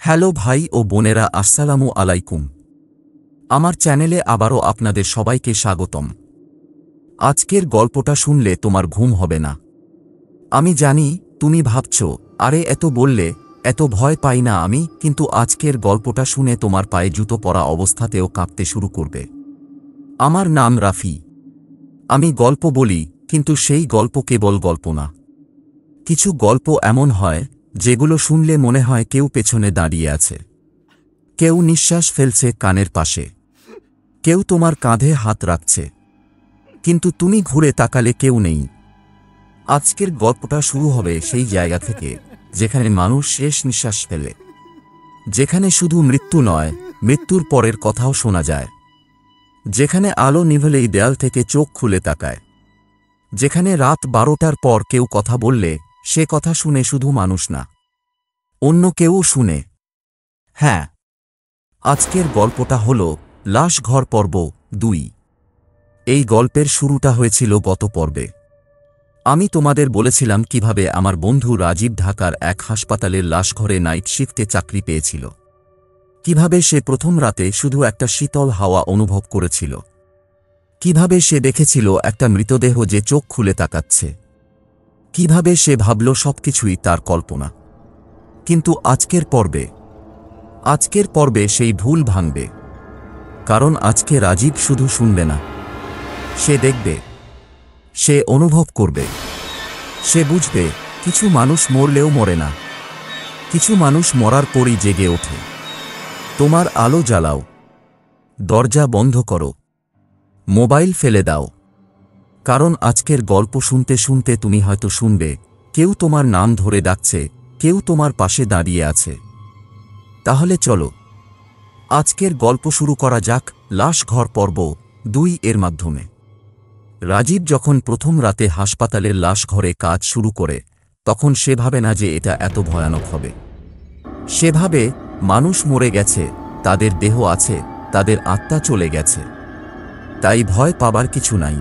Hello ভাই ও বোনেরা, আসসালামু আলাইকুম। আমার চ্যানেলে আবারও আপনাদের সবাইকে স্বাগতম। আজকের গল্পটা শুনলে তোমার ঘুম হবে না। আমি জানি তুমি ভাবছ, আরে এত বললে এত ভয় পাই না আমি, কিন্তু আজকের গল্পটা শুনে তোমার পায়ে জুতো পরা অবস্থাতেও কাঁপতে শুরু করবে। আমার নাম রাফি। আমি গল্প বলি, কিন্তু সেই গল্প কেবল গল্প না। কিছু গল্প এমন হয় যেগুলো শুনলে মনে হয় কেউ পেছনে দাঁড়িয়ে আছে। কেউ নিঃশ্বাস ফেলছে কানের পাশে, কেউ তোমার কাঁধে হাত রাখছে, কিন্তু তুমি ঘুরে তাকালে কেউ নেই। আজকের গল্পটা শুরু হবে সেই জায়গা থেকে যেখানে মানুষ শেষ নিঃশ্বাস ফেলে, যেখানে শুধু মৃত্যু নয়, মৃত্যুর পরের কথাও শোনা যায়, যেখানে আলো নিভলেই দেয়াল থেকে চোখ খুলে তাকায়, যেখানে রাত 12টার পর কেউ কথা বললে সে কথা শুনে শুধু মানুষ না, অন্য কেউ শুনে। হ্যাঁ, আজকের গল্পটা হল লাশ ঘর পর্ব 2। এই গল্পের শুরুটা হয়েছিল গত পর্বে। আমি তোমাদের বলেছিলাম কিভাবে আমার বন্ধু রাজীব ঢাকার এক হাসপাতালের লাশঘরে নাইট শিফটে চাকরি পেয়েছিল, কিভাবে সে প্রথম রাতে শুধু একটা শীতল হাওয়া অনুভব করেছিল, কিভাবে সে দেখেছিল একটা মৃতদেহ যে চোখ খুলে তাকাচ্ছে, কিভাবে সে ভাবল সবকিছুই তার কল্পনা। কিন্তু আজকের পর্বে সেই ভুল ভাঙবে, কারণ আজকে রাজীব শুধু শুনবে না, সে দেখবে, সে অনুভব করবে, সে বুঝবে কিছু মানুষ মরলেও মরে না, কিছু মানুষ মরার পরই জেগে ওঠে। তোমার আলো জ্বালাও, দরজা বন্ধ করো, মোবাইল ফেলে দাও, কারণ আজকের গল্প শুনতে শুনতে তুমি হয়তো শুনবে কেউ তোমার নাম ধরে ডাকছে, কেউ তোমার পাশে দাঁড়িয়ে আছে। তাহলে চলো আজকের গল্প শুরু করা যাক, লাশ ঘর পর্ব 2 এর মাধ্যমে। রাজীব যখন প্রথম রাতে হাসপাতালের লাশ ঘরে কাজ শুরু করে, তখন সে ভাবে না যে এটা এত ভয়ানক হবে। সে ভাবে মানুষ মরে গেছে, তাদের দেহ আছে, তাদের আত্মা চলে গেছে, তাই ভয় পাবার কিছু নাই।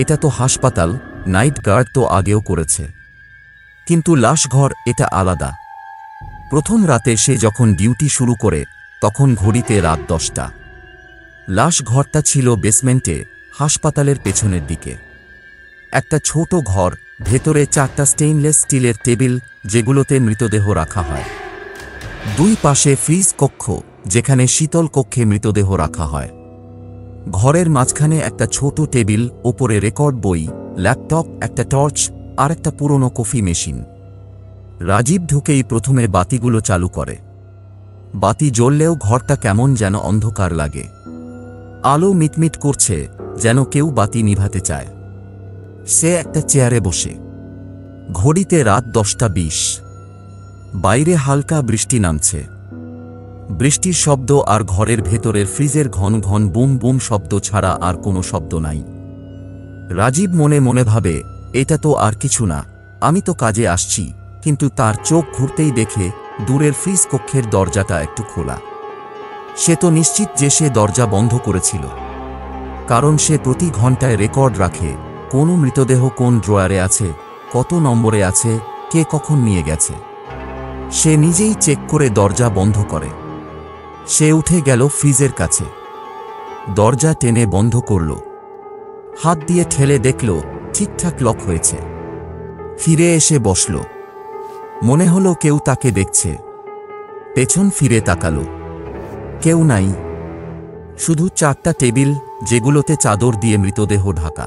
এটা তো হাসপাতাল, নাইট গার্ড তো আগেও করেছে। কিন্তু লাশঘর এটা আলাদা। প্রথম রাতে সে যখন ডিউটি শুরু করে, তখন ঘড়িতে রাত 10টা। লাশঘরটা ছিল বেসমেন্টে, হাসপাতালের পেছনের দিকে। একটা ছোট ঘর, ভেতরে 4টা স্টেইনলেস স্টিলের টেবিল যেগুলোতে মৃতদেহ রাখা হয়। 2 পাশে ফ্রিজ কক্ষ, যেখানে শীতল কক্ষে মৃতদেহ রাখা হয়। ঘরের মাঝখানে একটা ছোট টেবিল, ওপরে রেকর্ড বই, ল্যাপটপ, একটা টর্চ আর একটা পুরনো কফি মেশিন। রাজীব ঢুকেই প্রথমে বাতিগুলো চালু করে। বাতি জ্বললেও ঘরটা কেমন যেন অন্ধকার লাগে। আলো মিটমিট করছে, যেন কেউ বাতি নিভাতে চায়। সে একটা চেয়ারে বসে। ঘড়িতে রাত 10টা 20। বাইরে হালকা বৃষ্টি নামছে। বৃষ্টির শব্দ আর ঘরের ভেতরের ফ্রিজের ঘন ঘন বুম বুম শব্দ ছাড়া আর কোনো শব্দ নাই। রাজীব মনে মনে ভাবে, এটা তো আর কিছু না, আমি তো কাজে আসছি। কিন্তু তার চোখ ঘুরতেই দেখে দূরের ফ্রিজ কক্ষের দরজাটা একটু খোলা। সে তো নিশ্চিত যে সে দরজা বন্ধ করেছিল, কারণ সে প্রতি ঘন্টায় রেকর্ড রাখে কোন মৃতদেহ কোন ড্রয়ারে আছে, কত নম্বরে আছে, কে কখন নিয়ে গেছে। সে নিজেই চেক করে দরজা বন্ধ করে। সে উঠে গেল ফ্রিজের কাছে, দরজা টেনে বন্ধ করল, হাত দিয়ে ঠেলে দেখল ঠিকঠাক লক হয়েছে। ফিরে এসে বসল। মনে হলো কেউ তাকে দেখছে। পেছন ফিরে তাকালো, কেউ নাই, শুধু 4টা টেবিল যেগুলোতে চাদর দিয়ে মৃতদেহ ঢাকা।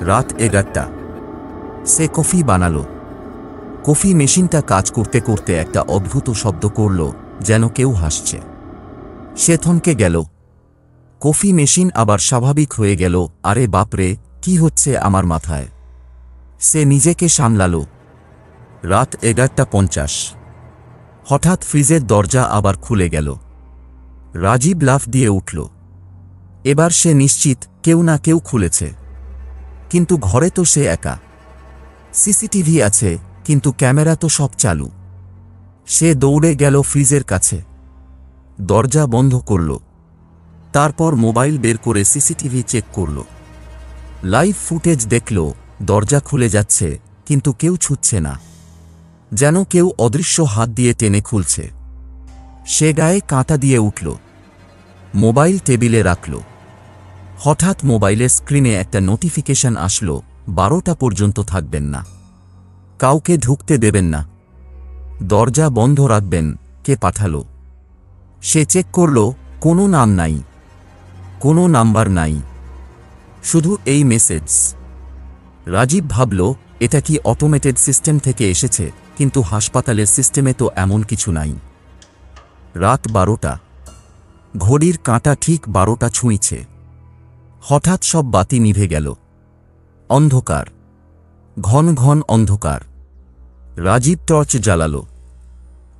রাত 11টা। সে কফি বানালো। কফি মেশিনটা কাজ করতে করতে একটা অদ্ভুত শব্দ করল, যেন কেউ হাসছে। সে থমকে গেল। কফি মেশিন আবার স্বাভাবিক হয়ে গেল। আরে বাপরে, কি হচ্ছে আমার মাথায়? সে নিজেকে সামলালো। রাত 11টা 50। হঠাৎ ফ্রিজের দরজা আবার খুলে গেল। রাজীব লাফ দিয়ে উঠল। এবার সে নিশ্চিত কেউ না কেউ খুলেছে। কিন্তু ঘরে তো সে একা। সিসিটিভি আছে, কিন্তু ক্যামেরা তো সব চালু। সে দৌড়ে গেল ফ্রিজের কাছে, দরজা বন্ধ করল। তারপর মোবাইল বের করে সিসিটিভি চেক করল। লাইভ ফুটেজ দেখল, দরজা খুলে যাচ্ছে, কিন্তু কেউ ছুটছে না, যেন কেউ অদৃশ্য হাত দিয়ে টেনে খুলছে। সে গায়ে কাঁটা দিয়ে উঠল, মোবাইল টেবিলে রাখল। হঠাৎ মোবাইলের স্ক্রিনে একটা নোটিফিকেশন আসলো, 12টা পর্যন্ত থাকবেন না, কাউকে ঢুকতে দেবেন না, দরজা বন্ধ রাখবেন। কে পাঠালো? সে চেক করল, কোনো নাম নাই, কোনো নাম্বার নাই, শুধু এই মেসেজ। রাজীব ভাবল, এটা কি অটোমেটেড সিস্টেম থেকে এসেছে? কিন্তু হাসপাতালের সিস্টেমে তো এমন কিছু নাই। রাত 12টা, ঘড়ির কাঁটা ঠিক 12টা ছুঁইছে। হঠাৎ সব বাতি নিভে গেল। অন্ধকার, ঘন ঘন অন্ধকার। রাজীব টর্চ জ্বালালো।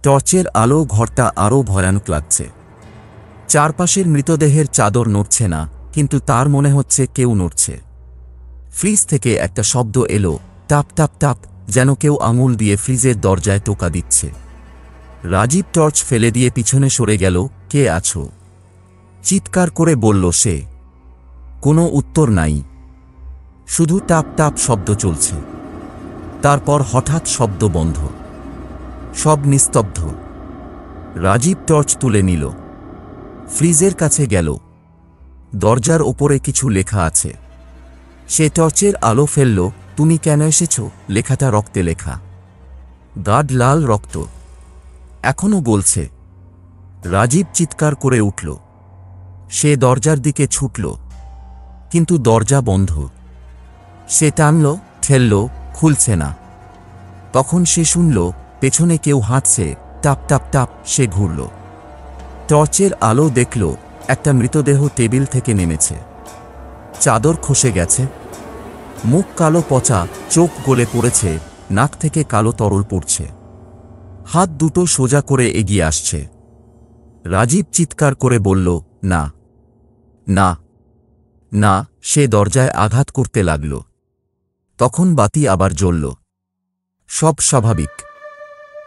টর্চের আলো ঘরটা আরও ভয়ানক লাগছে। চারপাশের মৃতদেহের চাদর নড়ছে না, কিন্তু তার মনে হচ্ছে কেউ নড়ছে। ফ্রিজ থেকে একটা শব্দ এলো, টাপ টাপ টাপ, যেন কেউ আঙুল দিয়ে ফ্রিজের দরজায় টোকা দিচ্ছে। রাজীব টর্চ ফেলে দিয়ে পিছনে সরে গেল। কে আছো? চিৎকার করে বলল সে। কোনো উত্তর নাই, শুধু টাপ টাপ শব্দ চলছে। তারপর হঠাৎ শব্দ বন্ধ, সব নিস্তব্ধ। রাজীব টর্চ তুলে নিল, ফ্রিজের কাছে গেল। দরজার ওপরে কিছু লেখা আছে। সে টর্চের আলো ফেলল। তুমি কেন এসেছ? লেখাটা রক্তে লেখা, গাঢ় লাল রক্ত, এখনো বলছে। রাজীব চিৎকার করে উঠল। সে দরজার দিকে ছুটল, কিন্তু দরজা বন্ধ। সে টানল, ঠেলল, খুলছে না। তখন সে শুনল পেছনে কেউ হাঁটছে, টাপ টাপ টাপ। সে ঘুরল, টর্চের আলো দেখল একটা মৃতদেহ টেবিল থেকে নেমেছে। চাদর খসে গেছে, মুখ কালো পচা, চোখ গলে পড়েছে, নাক থেকে কালো তরল পড়ছে। হাত দুটো সোজা করে এগিয়ে আসছে। রাজীব চিৎকার করে বলল, না না না। সে দরজায় আঘাত করতে লাগল। তখন বাতি আবার জ্বলল। সব স্বাভাবিক।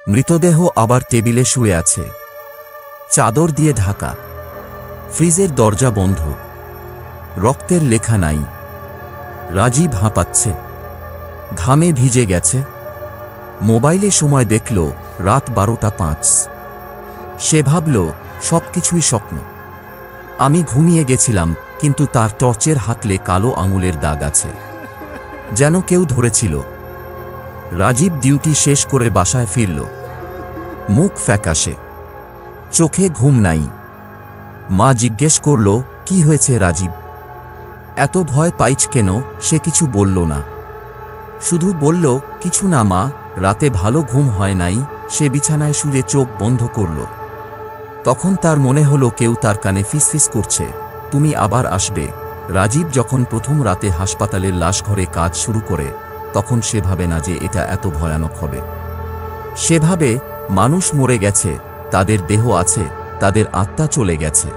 মৃতদেহ আবার টেবিলে শুয়ে আছে, চাদর দিয়ে ঢাকা। ফ্রিজের দরজা বন্ধ, রক্তের লেখা নাই। রাজীব হাঁপাচ্ছে, ঘামে ভিজে গেছে। মোবাইলে সময় দেখল রাত 12টা 5। সে ভাবল, সবকিছুই স্বপ্ন। আমি ঘুমিয়ে গেছিলাম, কিন্তু তার টর্চের হাতলে কালো আঙুলের দাগ আছে, যেন কেউ ধরেছিল। রাজীব ডিউটি শেষ করে বাসায় ফিরল। মুখ ফ্যাকাশে, চোখে ঘুম নাই। মা জিজ্ঞেস করল, কি হয়েছে রাজীব? এত ভয় পাইছ কেন? সে কিছু বলল না, শুধু বলল, কিছু না মা, রাতে ভালো ঘুম হয় নাই। সে বিছানায় শুয়ে চোখ বন্ধ করল। তখন তার মনে হলো কেউ তার কানে ফিসফিস করছে, তুমি আবার আসবে। রাজীব যখন প্রথম রাতে হাসপাতালের লাশঘরে কাজ শুরু করে, তখন সে ভাবে না যে এটা এত ভয়ানক হবে। সে ভাবে মানুষ মরে গেছে, তাদের দেহ আছে, তাদের আত্মা চলে গেছে,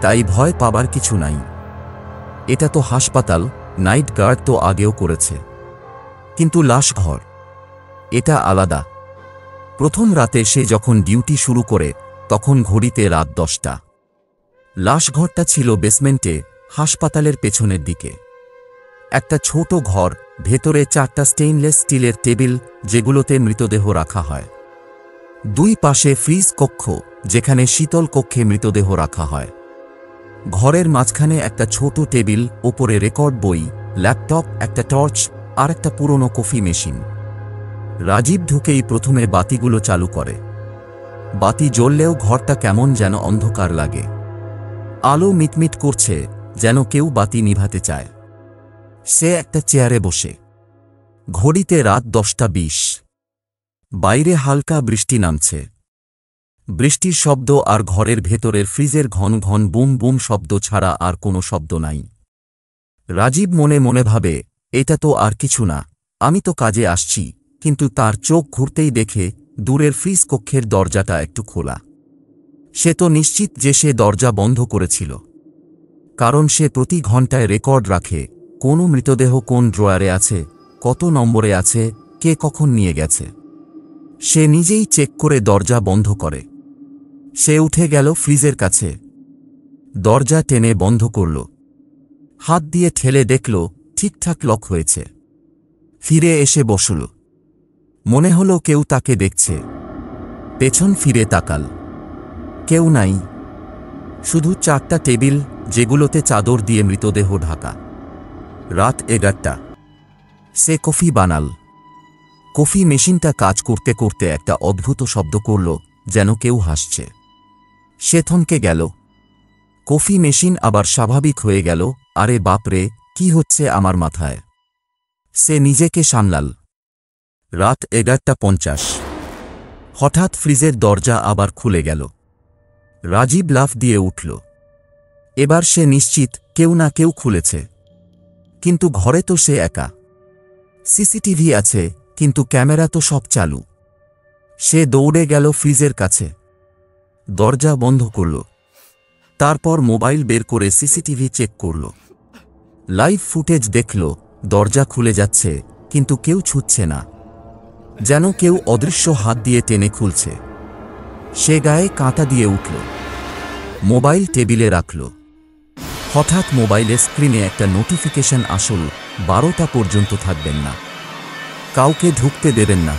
তাই ভয় পাবার কিছু নাই। এটা তো হাসপাতাল, নাইট গার্ড তো আগেও করেছে, কিন্তু লাশঘর এটা আলাদা। প্রথম রাতে সে যখন ডিউটি শুরু করে, তখন ঘড়িতে রাত 10টা। লাশঘরটা ছিল বেসমেন্টে, হাসপাতালের পেছনের দিকে। একটা ছোট ঘর, ভেতরে 4টা স্টেইনলেস স্টিলের টেবিল, যেগুলোতে মৃতদেহ রাখা হয়। দুই পাশে ফ্রিজ কক্ষ, যেখানে শীতল কক্ষে মৃতদেহ রাখা হয়। ঘরের মাঝখানে একটা ছোট টেবিল, ওপরে রেকর্ড বই, ল্যাপটপ, একটা টর্চ আর একটা পুরনো কফি মেশিন। রাজীব ঢুকেই প্রথমে বাতিগুলো চালু করে। বাতি জ্বললেও ঘরটা কেমন যেন অন্ধকার লাগে। আলো মিটমিট করছে, যেন কেউ বাতি নিভাতে চায়। সে একটা চেয়ারে বসে। ঘড়িতে রাত 10টা 20। বাইরে হালকা বৃষ্টি নামছে। বৃষ্টির শব্দ আর ঘরের ভেতরের ফ্রিজের ঘন ঘন বুম বুম শব্দ ছাড়া আর কোনো শব্দ নাই। রাজীব মনে মনে ভাবে, এটা তো আর কিছু না, আমি তো কাজে আসছি। কিন্তু তার চোখ ঘুরতেই দেখে দূরের ফ্রিজ কক্ষের দরজাটা একটু খোলা। সে তো নিশ্চিত যে সে দরজা বন্ধ করেছিল, কারণ সে প্রতি ঘন্টায় রেকর্ড রাখে, কোন মৃতদেহ কোন ড্রয়ারে আছে, কত নম্বরে আছে, কে কখন নিয়ে গেছে। সে নিজেই চেক করে দরজা বন্ধ করে। সে উঠে গেল ফ্রিজের কাছে, দরজা টেনে বন্ধ করল। হাত দিয়ে ঠেলে দেখল ঠিকঠাক লক হয়েছে। ফিরে এসে বসল। মনে হলো কেউ তাকে দেখছে। পেছন ফিরে তাকাল। কেউ নাই, শুধু 4টা টেবিল যেগুলোতে চাদর দিয়ে মৃতদেহ ঢাকা। রাত 11টা। সে কফি বানাল। কফি মেশিনটা কাজ করতে করতে একটা অদ্ভুত শব্দ করল, যেন কেউ হাসছে। সে থমকে গেল। কফি মেশিন আবার স্বাভাবিক হয়ে গেল। আরে বাপরে, কি হচ্ছে আমার মাথায়? সে নিজেকে সামলাল। রাত 11:50। হঠাৎ ফ্রিজের দরজা আবার খুলে গেল। রাজীব লাফ দিয়ে উঠল। এবার সে নিশ্চিত কেউ না কেউ খুলেছে। কিন্তু ঘরে তো সে একা। সিসিটিভি আছে, কিন্তু ক্যামেরা তো সব চালু। সে দৌড়ে গেল ফ্রিজের কাছে, দরজা বন্ধ করল। তারপর মোবাইল বের করে সিসিটিভি চেক করল। লাইভ ফুটেজ দেখল, দরজা খুলে যাচ্ছে, কিন্তু কেউ ছুটছে না, যেন কেউ অদৃশ্য হাত দিয়ে টেনে খুলছে। সে গায়ে কাঁটা দিয়ে উঠল, মোবাইল টেবিলে রাখল। হঠাৎ মোবাইলের স্ক্রিনে একটা নোটিফিকেশন আসল, 12টা পর্যন্ত থাকবেন না, কাউকে ঢুকতে দেবেন না,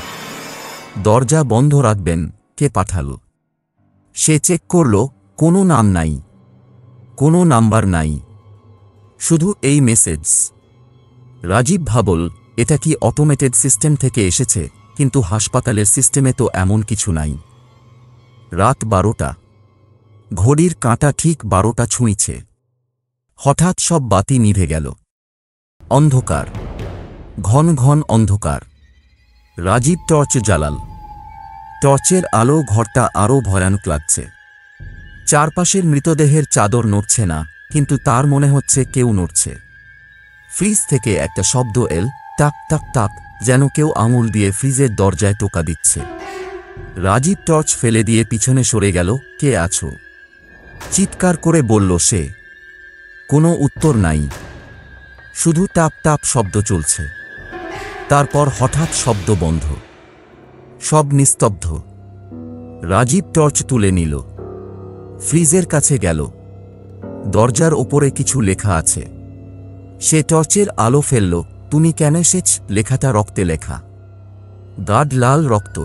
দরজা বন্ধ রাখবেন। কে পাঠালো? সে চেক করল, কোনো নাম নাই, কোনো নাম্বার নাই, শুধু এই মেসেজ। রাজীব ভাবল, এটা কি অটোমেটেড সিস্টেম থেকে এসেছে? কিন্তু হাসপাতালের সিস্টেমে তো এমন কিছু নাই। রাত 12টা। ঘড়ির কাঁটা ঠিক 12টা ছুঁইছে। হঠাৎ সব বাতি নিভে গেল। অন্ধকার, ঘন ঘন অন্ধকার। রাজীব টর্চ জ্বালাল। টর্চের আলো ঘরটা আরও ভয়ানক লাগছে। চারপাশের মৃতদেহের চাদর নড়ছে না, কিন্তু তার মনে হচ্ছে কেউ নড়ছে। ফ্রিজ থেকে একটা শব্দ এল, টাক টাক টাক, যেন কেউ আঙুল দিয়ে ফ্রিজের দরজায় টোকা দিচ্ছে। রাজীব টর্চ ফেলে দিয়ে পিছনে সরে গেল। কে আছো? চিৎকার করে বলল সে। কোনো উত্তর নাই, শুধু টাপ টাপ শব্দ চলছে। তারপর হঠাৎ শব্দ বন্ধ, সব নিস্তব্ধ। রাজীব টর্চ তুলে নিল, ফ্রিজের কাছে গেল। দরজার ওপরে কিছু লেখা আছে। সে টর্চের আলো ফেলল। তুমি কেন এসেছ? লেখাটা রক্তে লেখা, গাঢ় লাল রক্ত,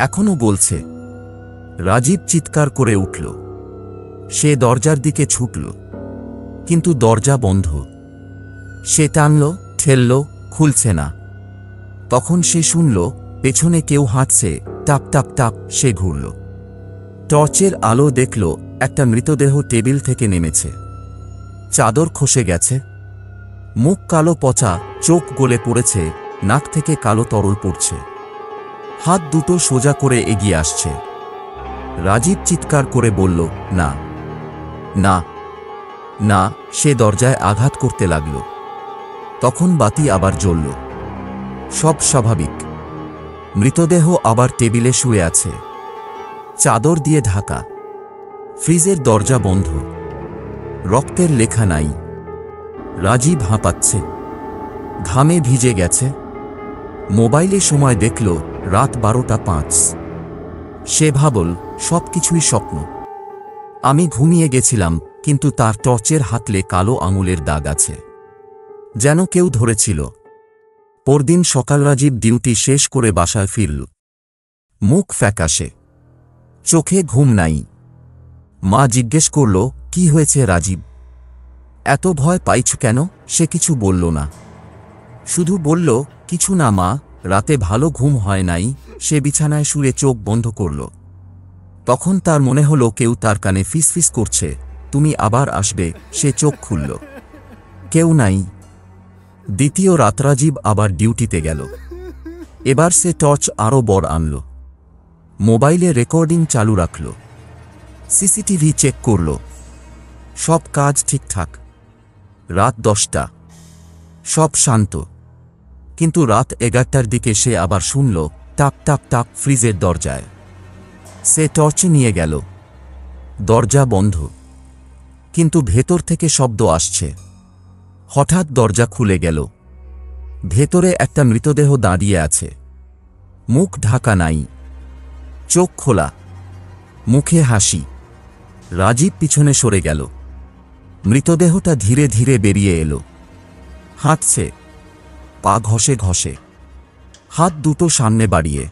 এখনো বলছে। রাজীব চিৎকার করে উঠল। সে দরজার দিকে ছুটল, কিন্তু দরজা বন্ধ। সে টানল, ঠেলল, খুলছে না। তখন সে শুনল পেছনে কেউ হাঁটছে, টাপ টাপ টাপ। সে ঘুরল, টর্চের আলো দেখল একটা মৃতদেহ টেবিল থেকে নেমেছে। চাদর খসে গেছে, মুখ কালো পচা, চোখ গলে পড়েছে, নাক থেকে কালো তরল পড়ছে। হাত দুটো সোজা করে এগিয়ে আসছে। রাজীব চিৎকার করে বলল, না না না। সে দরজায় আঘাত করতে লাগল। তখন বাতি আবার জ্বলল। সব স্বাভাবিক। মৃতদেহ আবার টেবিলে শুয়ে আছে, চাদর দিয়ে ঢাকা। ফ্রিজের দরজা বন্ধ, রক্তের লেখা নাই। রাজীব হাঁপাচ্ছে, ঘামে ভিজে গেছে। মোবাইলে সময় দেখল রাত 12:05। সে ভাবল, সব কিছুই স্বপ্ন। আমি ঘুমিয়ে গেছিলাম, কিন্তু তার টর্চের হাতলে কালো আঙুলের দাগ আছে, যেন কেউ ধরেছিল। পরদিন সকাল রাজীব ডিউটি শেষ করে বাসায় ফিরল। মুখ ফ্যাকাশে, চোখে ঘুম নাই। মা জিজ্ঞেস করল, কি হয়েছে রাজীব? এত ভয় পাইছ কেন? সে কিছু বলল না, শুধু বলল, কিছু না মা, রাতে ভালো ঘুম হয় নাই। সে বিছানায় শুয়ে চোখ বন্ধ করল। তখন তার মনে হলো কেউ তার কানে ফিসফিস করছে, তুমি আবার আসবে। সে চোখ খুলল, কেউ নাই। দ্বিতীয় রাত রাজীব আবার ডিউটিতে গেল। এবার সে টর্চ আরও বড় আনল, মোবাইলে রেকর্ডিং চালু রাখল, সিসিটিভি চেক করল, সব কাজ ঠিকঠাক। রাত 10টা, সব শান্ত। কিন্তু রাত 11টার দিকে সে আবার শুনল টাক টাক টাক ফ্রিজের দরজায়। সে টর্চ নিয়ে গেল, দরজা বন্ধ, কিন্তু ভেতর থেকে শব্দ আসছে। হঠাৎ দরজা খুলে গেল। ভেতরে একটা মৃতদেহ দাঁড়িয়ে আছে, মুখ ঢাকা নাই, চোখ খোলা, মুখে হাসি। রাজীব পিছনে সরে গেল। মৃতদেহটা ধীরে ধীরে বেরিয়ে এলো, হাঁটছে, পা ঘষে ঘষে, হাত দুটো সামনে বাড়িয়ে।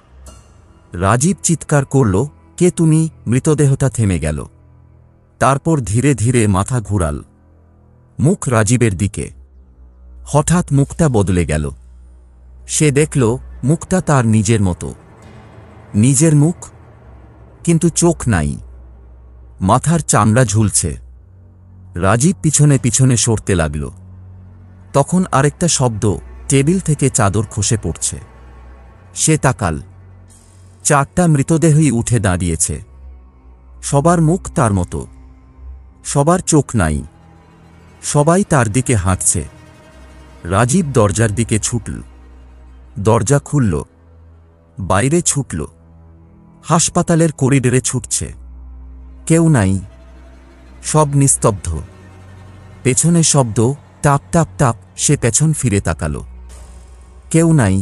রাজীব চিৎকার করল, কে তুমি? মৃতদেহটা থেমে গেল। তারপর ধীরে ধীরে মাথা ঘুরাল, মুখ রাজীবের দিকে। হঠাৎ মুখটা বদলে গেল। সে দেখল মুখটা তার নিজের মতো, নিজের মুখ, কিন্তু চোখ নাই, মাথার চামড়া ঝুলছে। রাজীব পিছনে পিছনে সরতে লাগল। তখন আরেকটা শব্দ, টেবিল থেকে চাদর খসে পড়ছে। সে তাকাল, 4টা মৃতদেহই উঠে দাঁড়িয়েছে। সবার মুখ তার মতো, সবার চোখ নাই, সবাই তার দিকে হাঁটছে। রাজীব দরজার দিকে ছুটল। দরজা খুলল, বাইরে ছুটল, হাসপাতালের করিডোরে ছুটছে। কেউ নাই, সব নিস্তব্ধ। পেছনে শব্দ, টাপ টাপ টাপ। সে পেছন ফিরে তাকাল, কেউ নাই।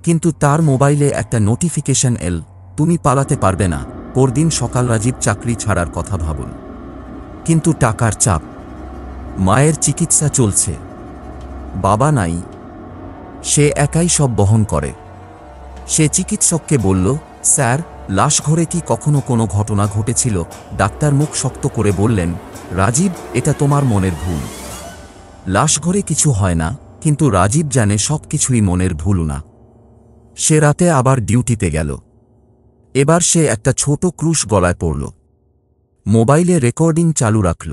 কিন্তু তার মোবাইলে একটা নোটিফিকেশন এল, তুমি পালাতে পারবে না, পরদিন সকাল। রাজীব চাকরি ছাড়ার কথা ভাবল, কিন্তু টাকার চাপ, মায়ের চিকিৎসা চলছে, বাবা নাই, সে একাই সব বহন করে। সে চিকিৎসককে বলল, স্যার, লাশ ঘরে কি কখনো কোনো ঘটনা ঘটেছিল? ডাক্তার মুখ শক্ত করে বললেন, রাজীব, এটা তোমার মনের ভুল। লাশ ঘরে কিছু হয় না, কিন্তু রাজীব জানে সব কিছুই মনের ভুল না। সে রাতে আবার ডিউটিতে গেল। এবার সে একটা ছোট ক্রুশ গলায় পড়ল, মোবাইলে রেকর্ডিং চালু রাখল।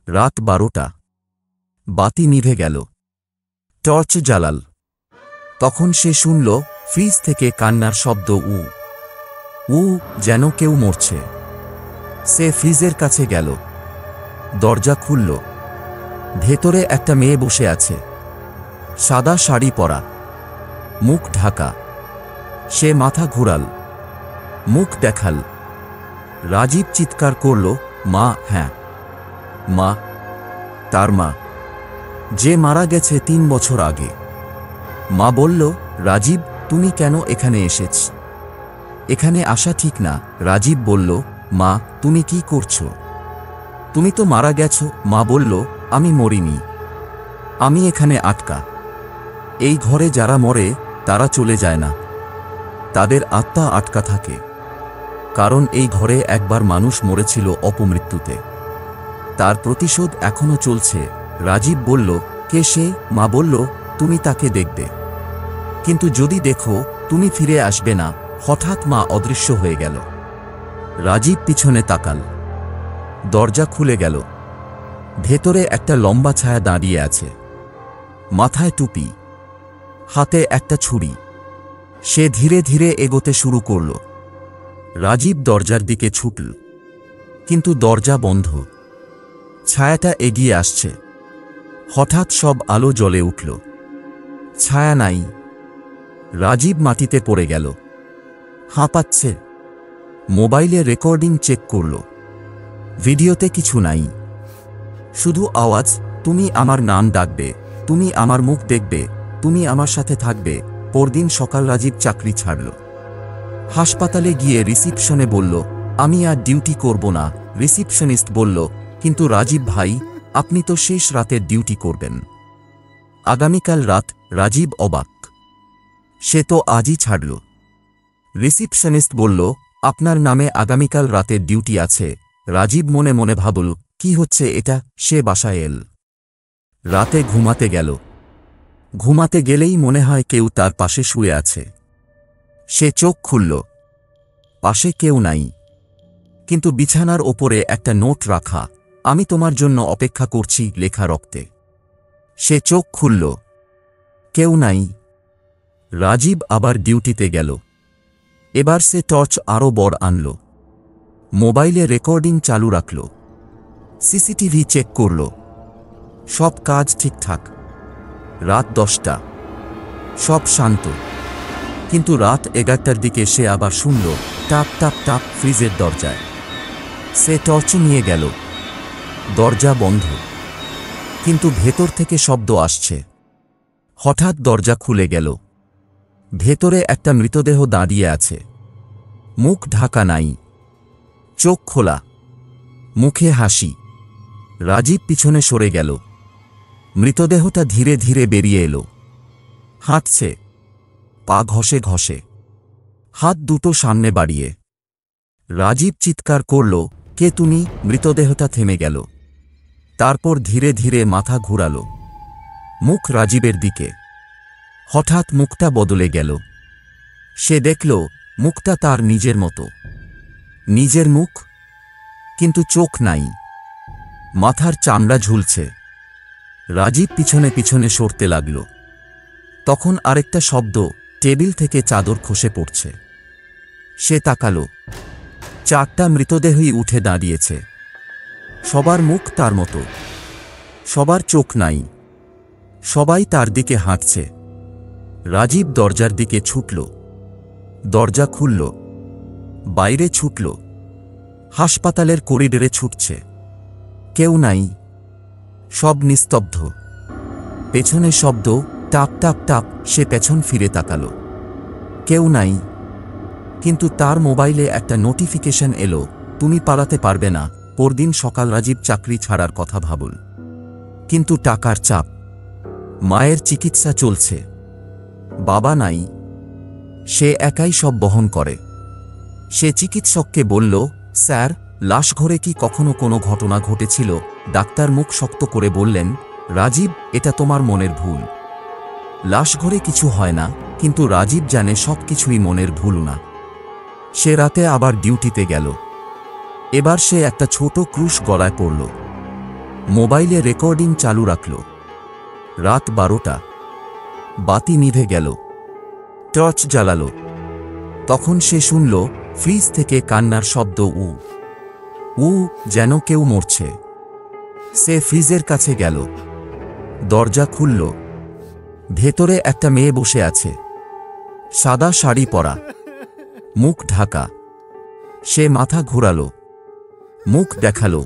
রাত 12টা, বাতি নিভে গেল। টর্চ জ্বালাল। তখন সে শুনল ফ্রিজ থেকে কান্নার শব্দ, উ উ, যেন কেউ মরছে। সে ফ্রিজের কাছে গেল, দরজা খুলল। ভেতরে একটা মেয়ে বসে আছে, সাদা শাড়ি পরা, মুখ ঢাকা। সে মাথা ঘুরাল, মুখ দেখাল। রাজীব চিৎকার করল, মা! হ্যাঁ, মা, তার মা, যে মারা গেছে 3 বছর আগে। মা বলল, রাজীব, তুমি কেন এখানে এসেছ? এখানে আসা ঠিক না। রাজীব বলল, মা, তুমি কি করছো? তুমি তো মারা গেছো। মা বলল, আমি মরিনি, আমি এখানে আটকা। এই ঘরে যারা মরে তারা চলে যায় না, তাদের আত্মা আটকা থাকে। কারণ এই ঘরে একবার মানুষ মরেছিল অপমৃত্যুতে, তার প্রতিশোধ এখনো চলছে। রাজীব বলল, কে সে? মা বলল, তুমি তাকে দেখবে, কিন্তু যদি দেখো তুমি ফিরে আসবে না। হঠাৎ মা অদৃশ্য হয়ে গেল। রাজীব পিছনে তাকাল, দরজা খুলে গেল। ভেতরে একটা লম্বা ছায়া দাঁড়িয়ে আছে, মাথায় টুপি, হাতে একটা ছুরি। সে ধীরে ধীরে এগোতে শুরু করল। রাজীব দরজার দিকে ছুটল, কিন্তু দরজা বন্ধ। ছায়াটা এগিয়ে আসছে। হঠাৎ সব আলো জ্বলে উঠল, ছায়া নাই। রাজীব মাটিতে পড়ে গেল, হাঁপাচ্ছে। মোবাইলে রেকর্ডিং চেক করল, ভিডিওতে কিছু নাই, শুধু আওয়াজ, তুমি আমার নাম ডাকবে, তুমি আমার মুখ দেখবে, তুমি আমার সাথে থাকবে। পরদিন সকাল রাজীব চাকরি ছাড়ল। হাসপাতালে গিয়ে রিসিপশনে বলল, আমি আর ডিউটি করব না। রিসিপশনিস্ট বলল, কিন্তু রাজীব ভাই, আপনি তো শেষ রাতের ডিউটি করবেন আগামীকাল রাত। রাজীব অবাক, সে তো আজই ছাড়ল। রিসিপশনিস্ট বলল, আপনার নামে আগামীকাল রাতের ডিউটি আছে। রাজীব মনে মনে ভাবল, কি হচ্ছে এটা? সে বাসায় এল। রাতে ঘুমাতে গেল। ঘুমাতে গেলেই মনে হয় কেউ তার পাশে শুয়ে আছে। সে চোখ খুলল, পাশে কেউ নাই, কিন্তু বিছানার ওপরে একটা নোট রাখা, আমি তোমার জন্য অপেক্ষা করছি, লেখা রক্তে। সে চোখ খুলল, কেউ নাই। রাজীব আবার ডিউটিতে গেল। এবার সে টর্চ আরও বড় আনল, মোবাইলে রেকর্ডিং চালু রাখল, সিসিটিভি চেক করল, সব কাজ ঠিকঠাক। রাত 10টা, সব শান্ত। কিন্তু রাত 11টার দিকে সে আবার শুনল টাপ টাপ টাপ ফ্রিজের দরজায়। সে টর্চ নিয়ে গেল, দরজা বন্ধ, কিন্তু ভেতর থেকে শব্দ আসছে। হঠাৎ দরজা খুলে গেল। ভেতরে একটা মৃতদেহ দাঁড়িয়ে আছে, মুখ ঢাকা নাই, চোখ খোলা, মুখে হাসি। রাজীব পিছনে সরে গেল। মৃতদেহটা ধীরে ধীরে বেরিয়ে এলো, হাঁটছে, পা ঘষে ঘষে, হাত দুটো সামনে বাড়িয়ে। রাজীব চিৎকার করল, কে তুমি? মৃতদেহটা থেমে গেল। তারপর ধীরে ধীরে মাথা ঘুরাল, মুখ রাজীবের দিকে। হঠাৎ মুখটা বদলে গেল। সে দেখল মুখটা তার নিজের মতো, নিজের মুখ, কিন্তু চোখ নাই, মাথার চামড়া ঝুলছে। রাজীব পিছনে পিছনে সরতে লাগল। তখন আরেকটা শব্দ, টেবিল থেকে চাদর খসে পড়ছে। সে তাকাল, 4টা মৃতদেহই উঠে দাঁড়িয়েছে। সবার মুখ তার মতো, সবার চোখ নাই, সবাই তার দিকে হাঁটছে। রাজীব দরজার দিকে ছুটল। দরজা খুলল। বাইরে ছুটল। হাসপাতালের করিডোরে ছুটছে। কেউ নাই, সব নিস্তব্ধ। পেছনে শব্দ, টাপ টাপ টাপ। সে পেছন ফিরে তাকাল, কেউ নাই। কিন্তু তার মোবাইলে একটা নোটিফিকেশন এলো, তুমি পালাতে পারবে না, পরদিন সকাল। রাজীব চাকরি ছাড়ার কথা ভাবল, কিন্তু টাকার চাপ, মায়ের চিকিৎসা চলছে, বাবা নাই, সে একাই সব বহন করে। সে চিকিৎসককে বলল, স্যার, লাশঘরে কি কখনো কোনো ঘটনা ঘটেছিল? ডাক্তার মুখ শক্ত করে বললেন, রাজীব, এটা তোমার মনের ভুল। লাশঘরে কিছু হয় না। কিন্তু রাজীব জানে সব কিছুই মনের ভুল না। সে রাতে আবার ডিউটিতে গেল। এবার সে একটা ছোট ক্রুশ গলায় পড়ল। মোবাইলে রেকর্ডিং চালু রাখল। রাত 12টা। বাতি নিভে গেল। টর্চ জ্বালালো। তখন সে শুনল ফ্রিজ থেকে কান্নার শব্দ, উ উ, যেন কেউ মরছে। সে ফ্রিজের কাছে গেল। দরজা খুলল। ভেতরে একটা মেয়ে বসে আছে, সাদা শাড়ি পরা, মুখ ঢাকা। সে মাথা ঘুরালো, মুখ দেখালো।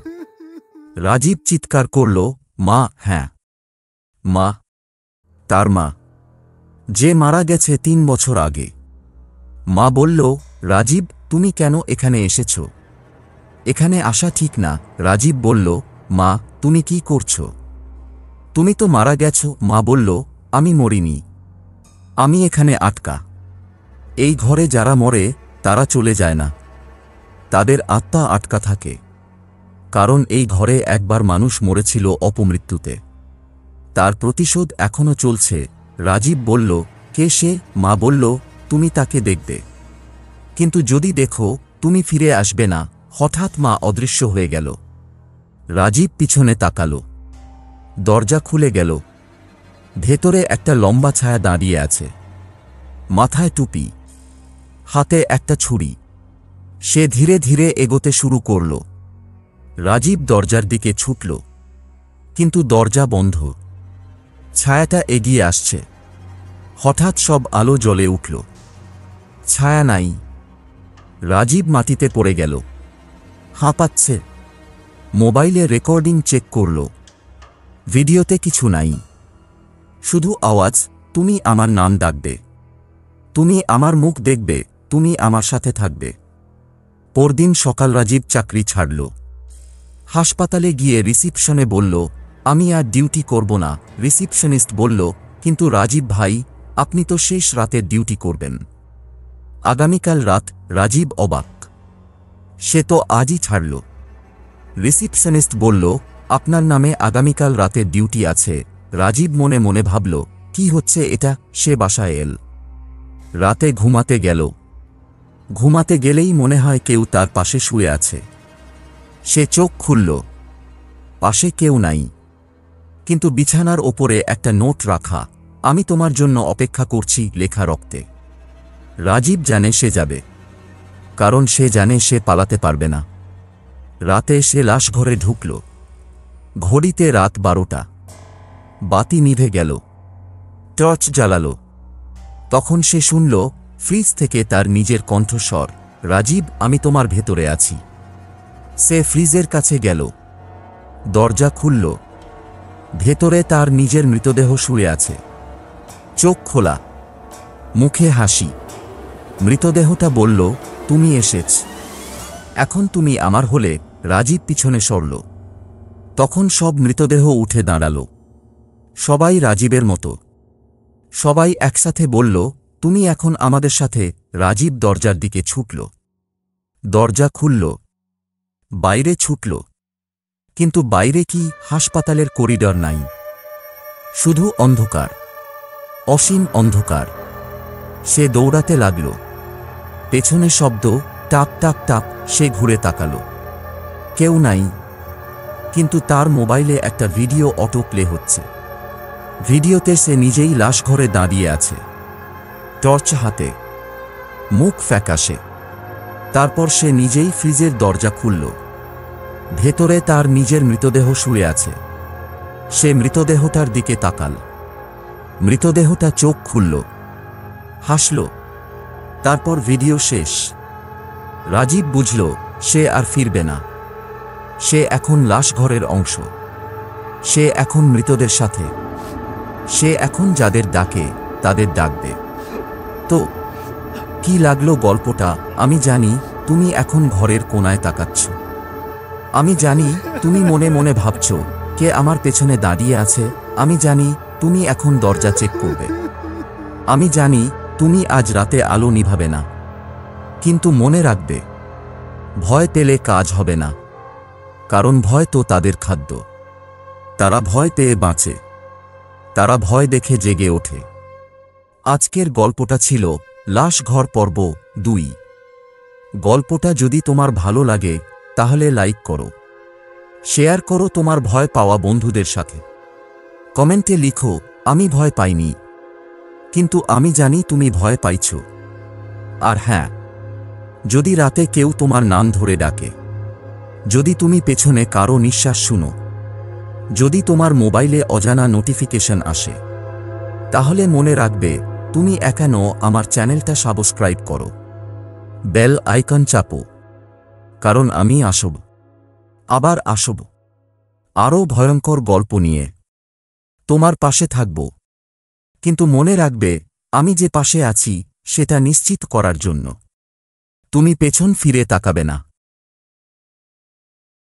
রাজীব চিৎকার করল, মা! হ্যাঁ, মা, তার মা, যে মারা গেছে 3 বছর আগে। মা বলল, রাজীব, তুমি কেন এখানে এসেছ? এখানে আসা ঠিক না। রাজীব বলল, মা, তুমি কি করছো? তুমি তো মারা গেছো। মা বলল, আমি মরিনি, আমি এখানে আটকা। এই ঘরে যারা মরে তারা চলে যায় না, তাদের আত্মা আটকা থাকে। কারণ এই ঘরে একবার মানুষ মরেছিল অপমৃত্যুতে, তার প্রতিশোধ এখনো চলছে। রাজীব বলল, কে সে? মা বলল, তুমি তাকে দেখবে, কিন্তু যদি দেখো তুমি ফিরে আসবে না। হঠাৎ মা অদৃশ্য হয়ে গেল। রাজীব পিছনে তাকালো। দরজা খুলে গেল। ভেতরে একটা লম্বা ছায়া দাঁড়িয়ে আছে, মাথায় টুপি, হাতে একটা ছুরি। সে ধীরে ধীরে এগোতে শুরু করল। রাজীব দরজার দিকে ছুটল, কিন্তু দরজা বন্ধ। ছায়াটা এগিয়ে আসছে। হঠাৎ সব আলো জ্বলে উঠল। ছায়া নাই। রাজীব মাটিতে পড়ে গেল, হাঁপাচ্ছে। মোবাইলে রেকর্ডিং চেক করল। ভিডিওতে কিছু নাই, শুধু আওয়াজ, তুমি আমার নাম ডাকবে, তুমি আমার মুখ দেখবে, তুমি আমার সাথে থাকবে। পরদিন সকাল রাজীব চাকরি ছাড়ল। হাসপাতালে গিয়ে রিসিপশনে বলল, আমি আর ডিউটি করব না। রিসিপশনিস্ট বলল, কিন্তু রাজীব ভাই, আপনি তো শেষ রাতের ডিউটি করবেন। আগামীকাল রাত। রাজীব অবাক, সে তো আজই ছাড়ল। রিসিপশনিস্ট বলল, আপনার নামে আগামীকাল রাতের ডিউটি আছে। রাজীব মনে মনে ভাবল, কি হচ্ছে এটা? সে বাসায় এল। রাতে ঘুমাতে গেল। ঘুমাতে গেলেই মনে হয় কেউ তার পাশে শুয়ে আছে। সে চোখ খুলল। পাশে কেউ নাই, কিন্তু বিছানার ওপরে একটা নোট রাখা, আমি তোমার জন্য অপেক্ষা করছি, লেখা রক্তে। রাজীব জানে সে যাবে, কারণ সে জানে সে পালাতে পারবে না। রাতে সে লাশঘরে ঢুকল। ঘড়িতে রাত 12টা। বাতি নিভে গেল। টর্চ জ্বালালো। তখন সে শুনল ফ্রিজ থেকে তার নিজের কণ্ঠস্বর, রাজীব, আমি তোমার ভেতরে আছি। সে ফ্রিজের কাছে গেল। দরজা খুলল। ভেতরে তার নিজের মৃতদেহ শুয়ে আছে, চোখ খোলা, মুখে হাসি। মৃতদেহটা বলল, তুমি এসেছ, এখন তুমি আমার হলে। রাজীব পিছনে সরল। তখন সব মৃতদেহ উঠে দাঁড়াল। সবাই রাজীবের মতো। সবাই একসাথে বলল, তুমি এখন আমাদের সাথে। রাজীব দরজার দিকে ছুটল। দরজা খুলল, বাইরে ছুটল। কিন্তু বাইরে কি হাসপাতালের করিডর নাই, শুধু অন্ধকার, অসীম অন্ধকার। সে দৌড়াতে লাগল। পেছনে শব্দ, টাপ টাপ টাপ। সে ঘুরে তাকাল, কেউ নাই। কিন্তু তার মোবাইলে একটা ভিডিও অটো প্লে হচ্ছে। ভিডিওতে সে নিজেই লাশঘরে দাঁড়িয়ে আছে, টর্চ হাতে, মুখ ফ্যাকাশে। তারপর সে নিজেই ফ্রিজের দরজা খুলল। ভেতরে তার নিজের মৃতদেহ শুয়ে আছে। সে মৃতদেহটার দিকে তাকাল। মৃতদেহটা চোখ খুলল, হাসল। তারপর ভিডিও শেষ। রাজীব বুঝল সে আর ফিরবে না। সে এখন লাশঘরের অংশ। সে এখন মৃতদের সাথে। সে এখন যাদের ডাকে তাদের ডাকবে। তো কি লাগলো গল্পটা? আমি জানি তুমি এখন ঘরের কোণায় তাকাচ্ছ। আমি জানি তুমি মনে মনে ভাবছ কে আমার পেছনে দাঁড়িয়ে আছে। আমি জানি তুমি এখন দরজা চেক করবে। আমি জানি তুমি আজ রাতে আলো নিভাবে না। কিন্তু মনে রাখবে, ভয় পেলে কাজ হবে না। কারণ ভয় তো তাদের খাদ্য। তারা ভয় পেয়ে বাঁচে। তারা ভয় দেখে জেগে ওঠে। আজকের গল্পটা ছিল লাশঘর পর্ব 2। গল্পটা যদি তোমার ভালো লাগে তাহলে লাইক করো, শেয়ার করো তোমার ভয় পাওয়া বন্ধুদের সাথে। কমেন্টে লিখো আমি ভয় পাইনি, কিন্তু আমি জানি তুমি ভয় পাইছ। আর হ্যাঁ, যদি রাতে কেউ তোমার নাম ধরে ডাকে, যদি তুমি পেছনে কারো নিঃশ্বাস শুনো, যদি তোমার মোবাইলে অজানা নোটিফিকেশন আসে, তাহলে মনে রাখবে তুমি একা নও। আমার চ্যানেলটা সাবস্ক্রাইব করো, বেল আইকন চাপো। কারণ আমি আসব, আবার আসব, আরও ভয়ঙ্কর গল্প নিয়ে তোমার পাশে থাকব। কিন্তু মনে রাখবে, আমি যে পাশে আছি সেটা নিশ্চিত করার জন্য তুমি পেছন ফিরে তাকাবে না।